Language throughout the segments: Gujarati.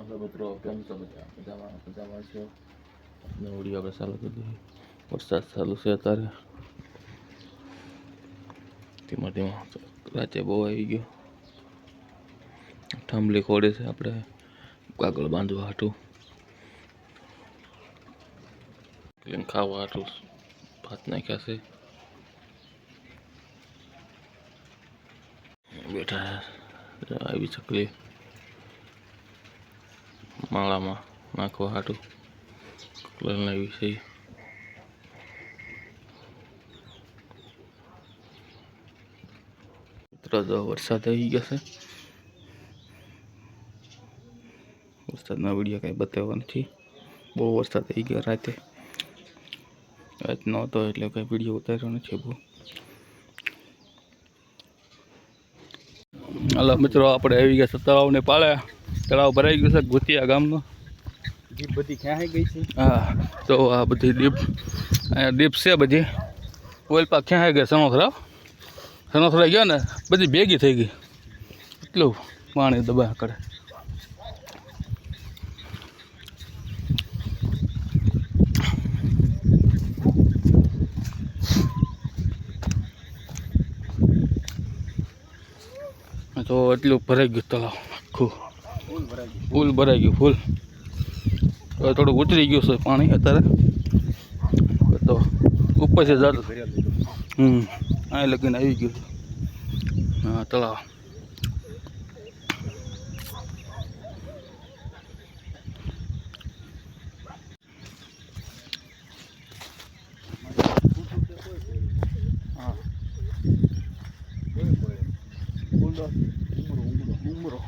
हेलो मित्रों, केम छो બધા? મજામાં છો? આપનો વિડીયો આપણે ચાલુ કરી દીધો. વરસાદ ચાલુ છે અત્યારે. ધીમા ધીમા રાતે બહુ આવી ગયો. થાંભલી ખોડે છે આપણે કાગળ બાંધવા હાટું. ક્લીન ખાવા હાટું ભાત નાખ્યા છે. બેઠા આવી ચકલી માળામાં નાખવા હાટું કલર લાવી છે. વરસાદ આવી ગયો છે. વરસાદના વિડીયો કંઈ બતાવવા નથી. બહુ વરસાદ આવી ગયો રાતે. રાત નહોતો એટલે કંઈ વિડીયો ઉતાર્યો નથી બહુ. હાલો મિત્રો, આપણે આવી ગયા છે તળાવને પાળે. તળાવ ભરાઈ ગયું છે ગોતિયા ગામનું. દીપ બધી ક્યાં ગઈ છે? હા, તો આ બધી દીપ અહીંયા દીપ છે બધી. ઓલપા ક્યાં ગયા? સનોથરા ગયા ને બધી ભેગી થઈ ગઈ. એટલું પાણી દબા કરે. તો એટલું ભરાઈ ગયું તળાવ આખું. ફૂલ ભરાઈ ગયું ફૂલ. હવે થોડું ઉતરી ગયું છે પાણી અત્યારે. તો ઉપર છે જાતું. અહીં લગીને આવી ગયું. હા, તળાવ. ઉમરો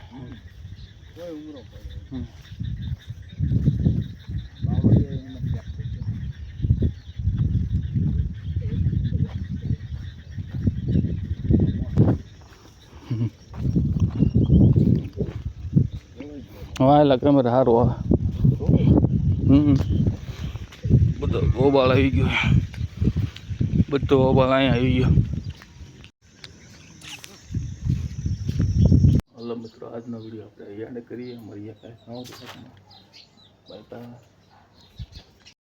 હા, એટલે કેમેરા સારું આવે. બધો ઓબાળ આવી ગયો. બધો ઓબાળ અહીંયા આવી ગયો. હલો મિત્રો, આજનો વિડીયો આપણે અહીંયા કરીએ. મળીએ કાંઈ બાય બાય.